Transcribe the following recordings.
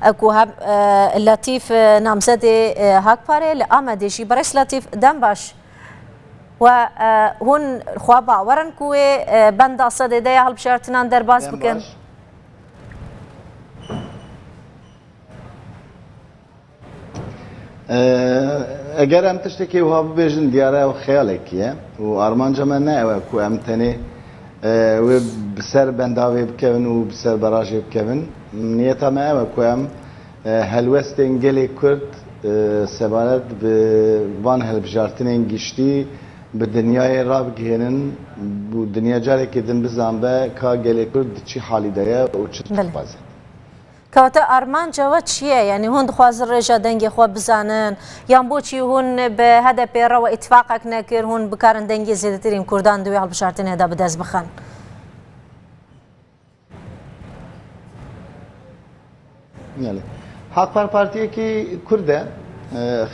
اكو هب لطيف نامزد هاك باره لآمده جی برش لطیف دم باش و هون خواه باورن کوه بند آساده ده هلبشارتنان در باز بکن اگر ام تشتکی وها ببیجن دیاره و خیالکیه و آرمانجا من نه او کو ام تنی و بسر بنداوی بکن و بسر براجی بکن نیتا ما او کو ام هلوست انگلی کرد سبارت به وان هلبجارتنین گشتی به دنیای راب گهنن bu dünya cari kedin bizan be ka gelek kurd çi hali daya o çi topazı. کاته آرمان جواد چیه یعنی هون دخواز رجا دنگی خو بزانن یان بوچی هون به هدف رو اتفاقک نکر هون بکارن دنگی زیاده ترین کردان دوی حال بشارتین هدا بدز بخن یعنی حق پارتیه کی کرده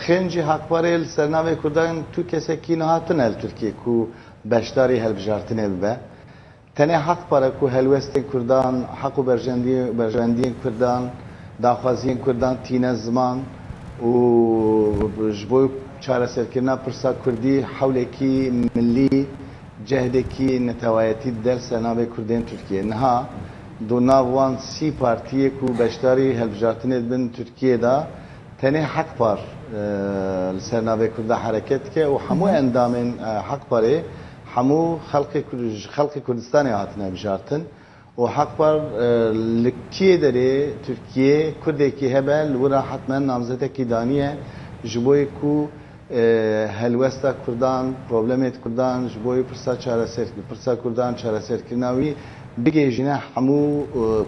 خنجی حق پاره سرنامه کردان تو کسی کی نهاتن ال ترکیه کو بشداری هل بجارتین به تنه حق پاره کو هلوست کردان حق و برجندی کردان داخوازی کردان تینه زمان و جبوی چاره سرکرنا پرسا کردی حوله کی ملی جهده کی نتوایتی در سرنامه کردین ترکیه نها دو ناوان سی پارتیه کو بشداری هلبجارتین بن ترکیه دا تنه حق پار سرنامه کرده حرکت که و همو اندامن حق پاره همو خلق کردستان هاتنا بجارتن و حق بر لکیه داره ترکیه کرده کی هبل ورا حتما نامزده کی دانیه جبوی کو هلوستا کردان پروبلمت کردان جبوی پرسا کردان چاره سر کناوی بگه جنه همو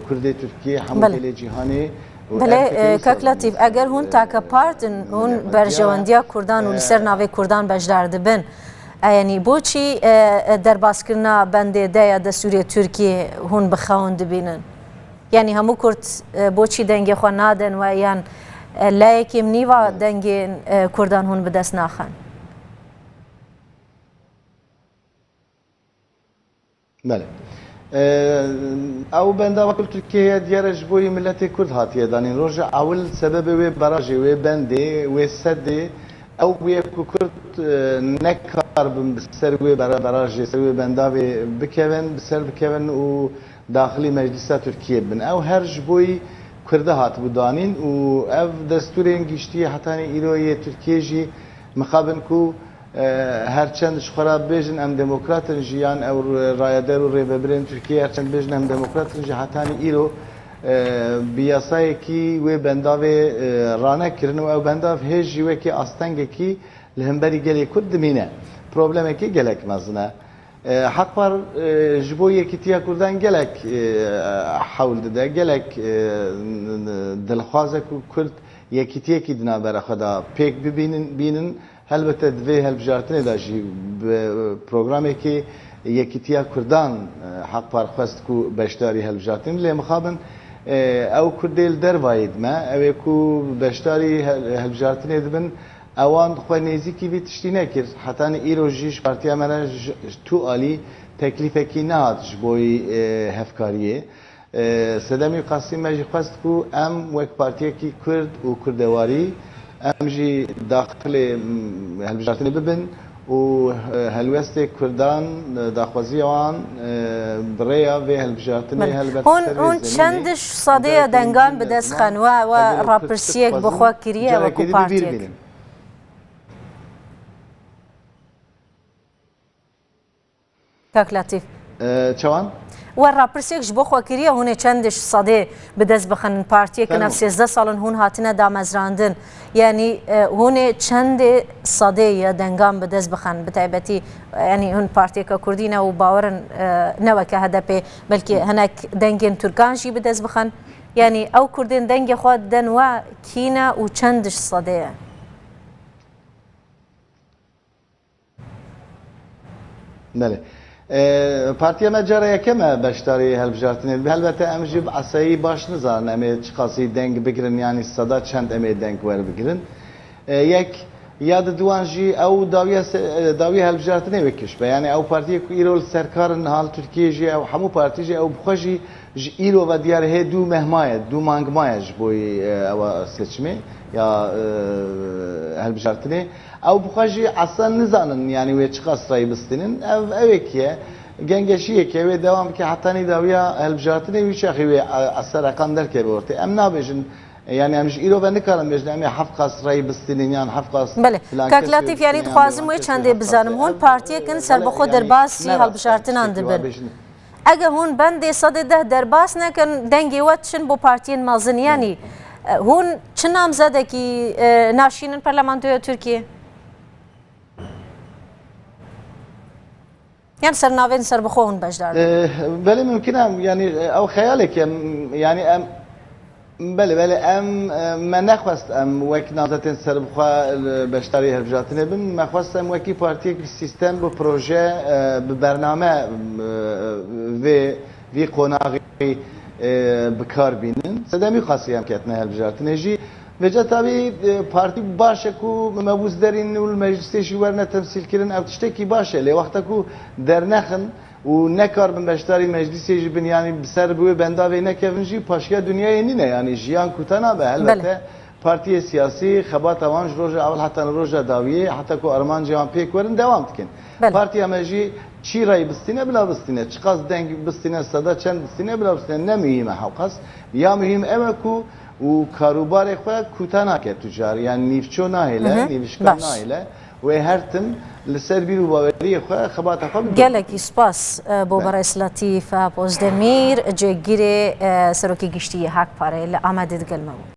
کرده ترکیه همو دل جهانی بله کاک لطیف اگر هون تاکا پارتن هون برجواندیا کردان و لسر ناوی کردان بجدار دبن یعنی بوچی در باسکرنا بنده دایا دستوری ترکیه هون بخوان دبینن یعنی همو کرد بوچی دنگی خو نادن و یان لایکیم نیوا دنگی کردان هون بدست ناخن بله او بنده وکل ترکیه دیارش بوی ملت کرد هاتیه دانین روز اول سبب و براجی و بنده و سده او وی کرد نکار بسر و براجی سر و بنده بکن بسر بکن و داخلی مجلس ترکیه بن او هر جبوی کرده هات بودانین و او دستورین گشتی حتی ایروی ترکیه جی مخابن کو هرچند خراب بیشن ام دموکراتن جیان او رایدار و ریبرین ترکیه هرچند بیشن ام دموکراتن جی حتی ایرو بیاسای کی و بنداو رانه کرن و او بنداو هجی و کی استنگ کی لهمبری گلی کرد مینه پروبلم کی گلک مزنه حق بر جبو یکیتیا کردن گلک حول ده گلک دلخوازه کرد یکیتیا کی دنا بر خدا پیک ببینن البته دوی هلبجارتنه داشی پروگرامی که یکیتیا کردان حق پرخواست کو بشداری هلبجارتن لی مخابن او کردیل در واید ما او کو بشداری هلبجارتنه دبن اوان خو نزیکی بی تشتی نکرد حتی ایروجیش پارتیا من تو عالی تکلیفه کی نهاد جبوی هفکاریه سدمی قاسم مجی خواست کو ام وک پارتیا کی کرد و کردواری امجی داخل هلبجارتنی ببن و هلوست کردان داخوازی آن بریا و هلبجارتنی هلبجارتنی هون چندش صادی دنگان به دست خانوا و راپرسیک بخوا کریه و کو پارتیک کاک لطیف چوان و راپرسیک جبو خوا کریه هونه چندش صادی به دست بخن پارتیه که نفس 13 سالن هون هاتینه دامزراندن یعنی هونه چند صادی یا دنگان به دست بخن بتایبتی یعنی هون پارتیه که کردینه و باورن نوه که هدفه بلکه هنک دنگین ترکان جی به دست بخن یعنی او کردین دنگ خود دن و کینه و چندش صادیه بله پارتیا مجاره یکمه بشتاری هلبجارتنی البته امجیب عصایی باش نزارن امی چقاسی دنگ بگیرن یعنی صدا چند امی دنگ ور بگیرن یک یا دوانجی او داوی هلبجارتنه وکش به یعنی او پارتی کو ایرول سرکارن حال ترکیه جی او همو پارتی جی او بخوجی ایرو و دیار هی دو مهمایه دو مانگمایه بوی او seçimi یا هلبجارتنه او بخوجی اصلا نزانن یعنی و چه قصرای بستنن او که gengeşiye ki ve devam ki hatta ni daviya helbjatine bir şey ve asar rakam der ki orta em nabejin yani em iro ve ne kalan bejin em hafkas rayı bistinin yani hafkas بله کاک لطیف یعنی دخوازم و چنده بزنم هون پارتیه کن سر بخو درباسی هلبجارتن اند بن اگه هون بند صد ده درباس نکن دنگی واتشن بو پارتین مازن یعنی هون چه نامزده کی ناشینن پارلمانتوی ترکیه يعني سر نافين سر بخون بجدار بله ممكن يعني او خيالك يعني ام بله ام ما نخواست ام وك نازتين سر بخوا بشتري هرجاتنا بن ما خواست ام وكي بارتيك سيستم بو بروجي ببرنامه في قناغي بكار بينن سدامي خاصي ام كاتنا هرجاتنا جي Vece tabi parti başa ku mebuz derin ul mecliste şiverine temsil kirin ev tişteki başa le vakta ku dernexin u nekar bin beştari meclise jibin yani ser bu benda ve nekevinci paşya dünya yenine yani jiyan kutana be elbette partiye siyasi xabat avan roja avl hatta roja daviye hatta ku arman cihan pek verin devam dikin. Partiye meci çi ray bistine bila bistine çıkaz denk bistine sada çend bistine bila bistine ne mühime havkas ya mühim emeku و کاروبار خود کوتاه که تجاری یعنی نیفچو نهیله نیوشکان نهیله و هر تم لسر بیرو باوری خود خبات خود گلکی سپاس بو برئیس لطیف پوزدمیر جگیر سروکی گشتی حق پاره لآمدید گلمو